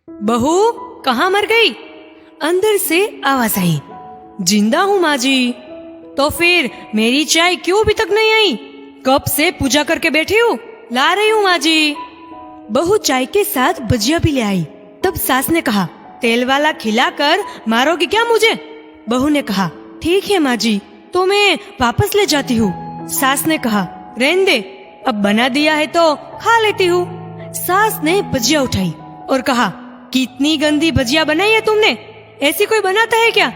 बहू कहाँ मर गई? अंदर से आवाज आई। जिंदा हूँ माँ जी। तो फिर मेरी चाय क्यों अभी तक नहीं आई? कब से पूजा करके बैठी हूँ, ला रही हूँ माँ जी। बहू चाय के साथ भजिया भी ले आई। तब सास ने कहा, तेल वाला खिलाकर मारोगी क्या मुझे? बहू ने कहा, ठीक है माँ जी, तो मैं वापस ले जाती हूँ। सास ने कहा, रहने दे, अब बना दिया है तो खा लेती हूँ। सास ने भजिया उठाई और कहा, कितनी गंदी भजिया बनाई है तुमने, ऐसी कोई बनाता है क्या?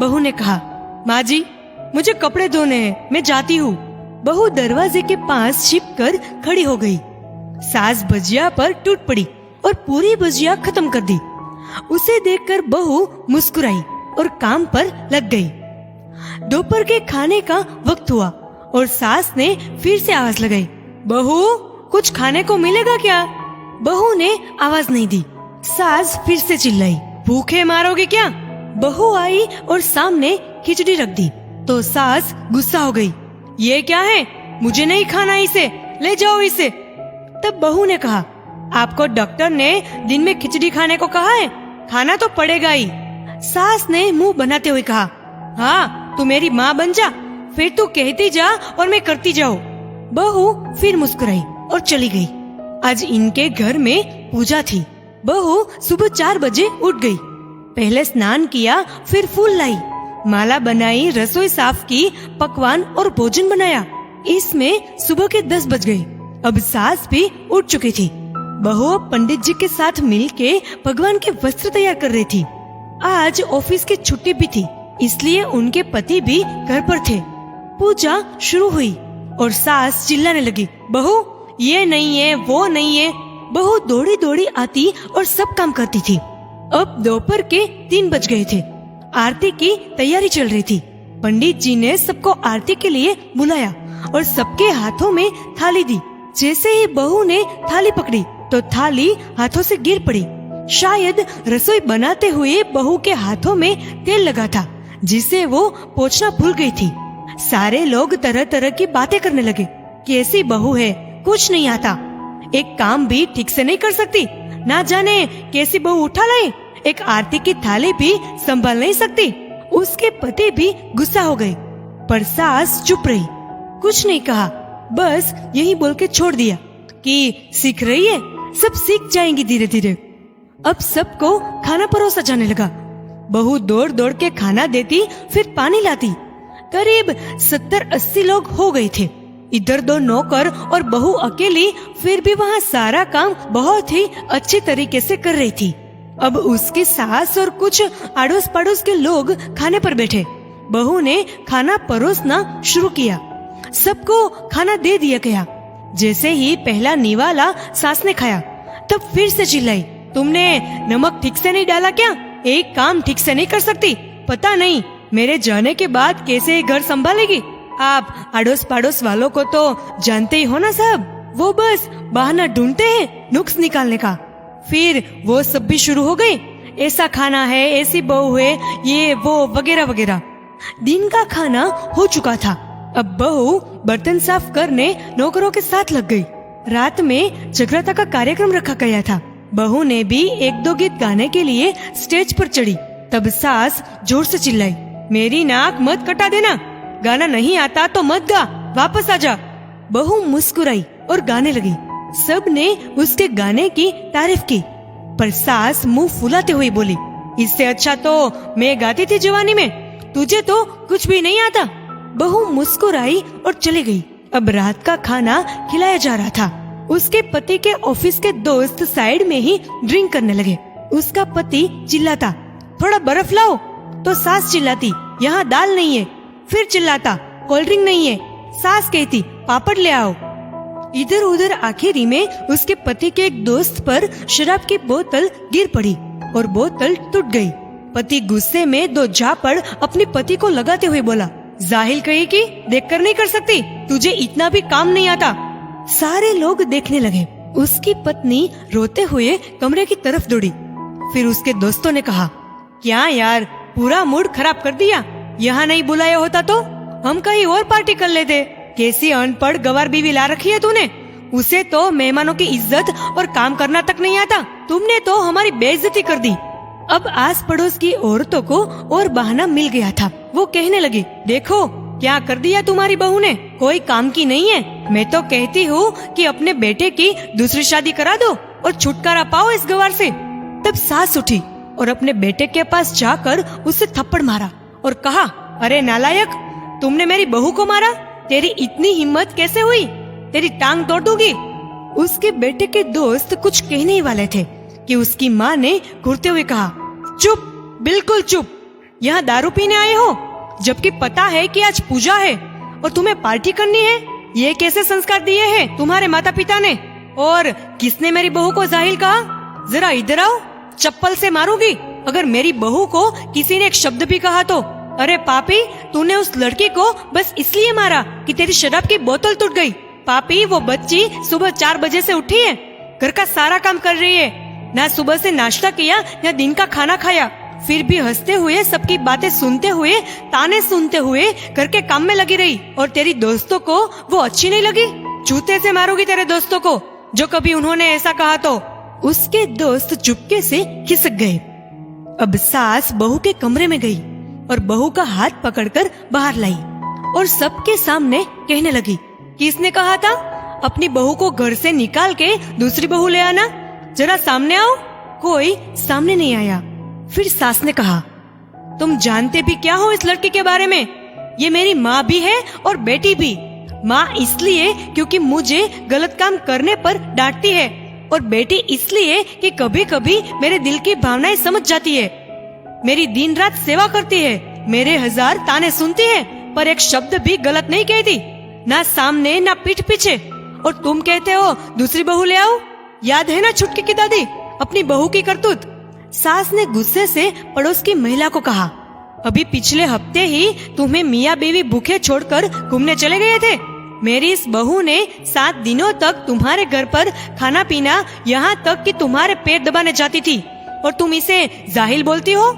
बहू ने कहा, माँ जी मुझे कपड़े धोने हैं, मैं जाती हूँ। बहू दरवाजे के पास छिपकर खड़ी हो गई। सास भजिया पर टूट पड़ी और पूरी भजिया खत्म कर दी। उसे देखकर बहू मुस्कुराई और काम पर लग गई। दोपहर के खाने का वक्त हुआ और सास ने फिर से आवाज लगाई, बहू कुछ खाने को मिलेगा क्या? बहू ने आवाज नहीं दी। सास फिर से चिल्लाई, भूखे मारोगे क्या? बहू आई और सामने खिचड़ी रख दी तो सास गुस्सा हो गई, ये क्या है, मुझे नहीं खाना इसे, ले जाओ इसे। तब बहू ने कहा, आपको डॉक्टर ने दिन में खिचड़ी खाने को कहा है, खाना तो पड़ेगा ही। सास ने मुंह बनाते हुए कहा, हाँ तू मेरी माँ बन जा, फिर तू कहती जा और मैं करती जाऊँ। बहू फिर मुस्कुराई और चली गई। आज इनके घर में पूजा थी। बहू सुबह 4 बजे उठ गई। पहले स्नान किया, फिर फूल लाई, माला बनाई, रसोई साफ की, पकवान और भोजन बनाया। इसमें सुबह के 10 बज गए। अब सास भी उठ चुकी थी। बहू पंडित जी के साथ मिलके भगवान के वस्त्र तैयार कर रही थी। आज ऑफिस की छुट्टी भी थी, इसलिए उनके पति भी घर पर थे। पूजा शुरू हुई और सास चिल्लाने लगी, बहू ये नहीं है, वो नहीं है। बहू दौड़ी दौड़ी आती और सब काम करती थी। अब दोपहर के 3 बज गए थे। आरती की तैयारी चल रही थी। पंडित जी ने सबको आरती के लिए बुलाया और सबके हाथों में थाली दी। जैसे ही बहू ने थाली पकड़ी तो थाली हाथों से गिर पड़ी। शायद रसोई बनाते हुए बहू के हाथों में तेल लगा था, जिसे वो पोंछना भूल गई थी। सारे लोग तरह तरह की बातें करने लगे। कैसी बहू है, कुछ नहीं आता, एक काम भी ठीक से नहीं कर सकती, ना जाने कैसी बहू उठा लाई, एक आरती की थाली भी संभाल नहीं सकती। उसके पति भी गुस्सा हो गए, पर सास चुप रही, कुछ नहीं कहा, बस यही बोल के छोड़ दिया कि सीख रही है, सब सीख जाएंगी धीरे धीरे। अब सबको खाना परोसा जाने लगा। बहू दौड़ दौड़ के खाना देती, फिर पानी लाती। करीब 70-80 लोग हो गए थे। इधर 2 नौकर और बहू अकेली, फिर भी वहाँ सारा काम बहुत ही अच्छी तरीके से कर रही थी। अब उसकी सास और कुछ अड़ोस पड़ोस के लोग खाने पर बैठे। बहू ने खाना परोसना शुरू किया। सबको खाना दे दिया गया। जैसे ही पहला निवाला सास ने खाया, तब फिर से चिल्लाई, तुमने नमक ठीक से नहीं डाला क्या? एक काम ठीक से नहीं कर सकती? पता नहीं मेरे जाने के बाद कैसे घर संभालेगी? आप अड़ोस पड़ोस वालों को तो जानते ही हो ना साहब, वो बस बहाना ढूंढते हैं नुक्स निकालने का। फिर वो सब भी शुरू हो गए, ऐसा खाना है, ऐसी बहू है, ये वो वगैरह वगैरह। दिन का खाना हो चुका था। अब बहू बर्तन साफ करने नौकरों के साथ लग गई। रात में जागृता का कार्यक्रम रखा गया था। बहू ने भी 1-2 गीत गाने के लिए स्टेज पर चढ़ी। तब सास जोर से चिल्लाई, मेरी नाक मत कटा देना, गाना नहीं आता तो मत गा, वापस आजा। बहू मुस्कुराई और गाने लगी। सब ने उसके गाने की तारीफ की, पर सास मुंह फुलाते हुए बोली, इससे अच्छा तो मैं गाती थी जवानी में, तुझे तो कुछ भी नहीं आता। बहू मुस्कुराई और चली गई। अब रात का खाना खिलाया जा रहा था। उसके पति के ऑफिस के दोस्त साइड में ही ड्रिंक करने लगे। उसका पति चिल्लाता, थोड़ा बर्फ लाओ, तो सास चिल्लाती, यहाँ दाल नहीं है। फिर चिल्लाता, कोल्ड ड्रिंक नहीं है। सास कहती, पापड़ ले आओ। इधर उधर आखिरी में उसके पति के एक दोस्त पर शराब की बोतल गिर पड़ी और बोतल टूट गई। पति गुस्से में 2 झापड़ अपने पति को लगाते हुए बोला, जाहिल कही कि देखकर नहीं कर सकती, तुझे इतना भी काम नहीं आता। सारे लोग देखने लगे। उसकी पत्नी रोते हुए कमरे की तरफ दौड़ी। फिर उसके दोस्तों ने कहा, क्या यार, पूरा मूड खराब कर दिया, यहाँ नहीं बुलाया होता तो हम कहीं और पार्टी कर लेते। कैसी अनपढ़ गवार बीवी ला रखी है तूने, उसे तो मेहमानों की इज्जत और काम करना तक नहीं आता। तुमने तो हमारी बेइज्जती कर दी। अब आस पड़ोस की औरतों को और बहाना मिल गया था। वो कहने लगी, देखो क्या कर दिया तुम्हारी बहू ने, कोई काम की नहीं है। मैं तो कहती हूँ कि अपने बेटे की दूसरी शादी करा दो और छुटकारा पाओ इस गवार से। तब सास उठी और अपने बेटे के पास जाकर उसे थप्पड़ मारा और कहा, अरे नालायक, तुमने मेरी बहू को मारा, तेरी इतनी हिम्मत कैसे हुई, तेरी टांग तोड़ दूंगी। उसके बेटे के दोस्त कुछ कहने ही वाले थे कि उसकी माँ ने घूरते हुए कहा, चुप, बिल्कुल चुप, यहाँ दारू पीने आए हो, जबकि पता है कि आज पूजा है और तुम्हें पार्टी करनी है। ये कैसे संस्कार दिए हैं तुम्हारे माता पिता ने? और किसने मेरी बहू को जाहिल कहा? जरा इधर आओ, चप्पल से मारूंगी अगर मेरी बहू को किसी ने एक शब्द भी कहा तो। अरे पापी, तूने उस लड़की को बस इसलिए मारा कि तेरी शराब की बोतल टूट गई। पापी, वो बच्ची सुबह 4 बजे से उठी है, घर का सारा काम कर रही है, ना सुबह से नाश्ता किया ना दिन का खाना खाया, फिर भी हंसते हुए, सबकी बातें सुनते हुए, ताने सुनते हुए घर के काम में लगी रही। और तेरी दोस्तों को वो अच्छी नहीं लगी? जूते से मारूंगी तेरे दोस्तों को जो कभी उन्होंने ऐसा कहा तो। उसके दोस्त चुपके से खिसक गए। अब सास बहू के कमरे में गई और बहू का हाथ पकड़कर बाहर लाई और सबके सामने कहने लगी, किसने कहा था अपनी बहू को घर से निकाल के दूसरी बहू ले आना? जरा सामने आओ। कोई सामने नहीं आया। फिर सास ने कहा, तुम जानते भी क्या हो इस लड़की के बारे में? ये मेरी माँ भी है और बेटी भी। माँ इसलिए क्योंकि मुझे गलत काम करने पर डांटती है, और बेटी इसलिए कि कभी कभी मेरे दिल की भावनाएं समझ जाती है, मेरी दिन रात सेवा करती है, मेरे 1000 ताने सुनती है, पर एक शब्द भी गलत नहीं कहती, ना सामने ना पीठ पीछे। और तुम कहते हो दूसरी बहू ले आओ? याद है ना छुटकी की दादी, अपनी बहू की करतूत? सास ने गुस्से से पड़ोस की महिला को कहा, अभी पिछले हफ्ते ही तुम्हें मियाँ बीवी भूखे छोड़कर घूमने चले गए थे। मेरी इस बहू ने 7 दिनों तक तुम्हारे घर पर खाना पीना, यहाँ तक कि तुम्हारे पेट दबाने जाती थी, और तुम इसे जाहिल बोलती हो?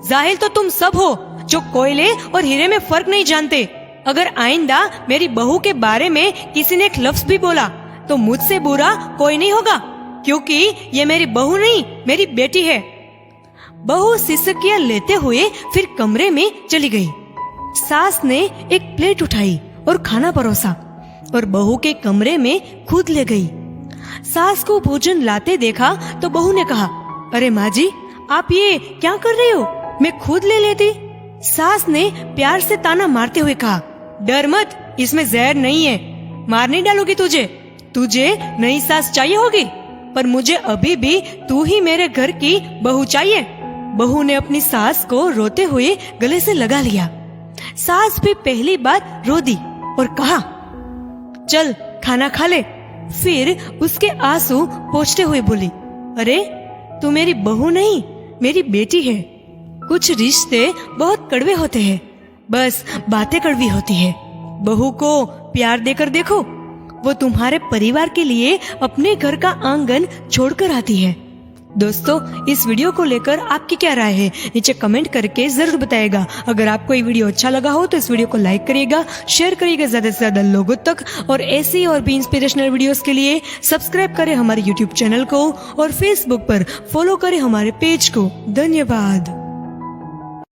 जाहिल तो तुम सब हो जो कोयले और हीरे में फर्क नहीं जानते। अगर आइंदा मेरी बहू के बारे में किसी ने एक लफ्ज भी बोला तो मुझसे बुरा कोई नहीं होगा, क्योंकि ये मेरी बहू नहीं, मेरी बेटी है। बहू सिसकियां लेते हुए फिर कमरे में चली गई। सास ने एक प्लेट उठाई और खाना परोसा और बहू के कमरे में खुद ले गई। सास को भोजन लाते देखा तो बहू ने कहा, अरे माँ जी, आप ये क्या कर रही हो, मैं खुद ले लेती। सास ने प्यार से ताना मारते हुए कहा, डर मत, इसमें जहर नहीं है, मार नहीं डालूंगी तुझे। तुझे नई सास चाहिए होगी, पर मुझे अभी भी तू ही मेरे घर की बहू चाहिए। बहू ने अपनी सास को रोते हुए गले से लगा लिया। सास भी पहली बार रो दी और कहा, चल खाना खा ले। फिर उसके आंसू पोंछते हुए बोली, अरे तू मेरी बहू नहीं, मेरी बेटी है। कुछ रिश्ते बहुत कड़वे होते हैं, बस बातें कड़वी होती है। बहू को प्यार देकर देखो, वो तुम्हारे परिवार के लिए अपने घर का आंगन छोड़कर आती है। दोस्तों, इस वीडियो को लेकर आपकी क्या राय है, नीचे कमेंट करके जरूर बताइएगा। अगर आपको ये वीडियो अच्छा लगा हो तो इस वीडियो को लाइक करिएगा, शेयर करिएगा ज्यादा से ज्यादा लोगों तक, और ऐसी और भी इंस्पिरेशनल वीडियोस के लिए सब्सक्राइब करें हमारे यूट्यूब चैनल को और फेसबुक पर फॉलो करें हमारे पेज को। धन्यवाद।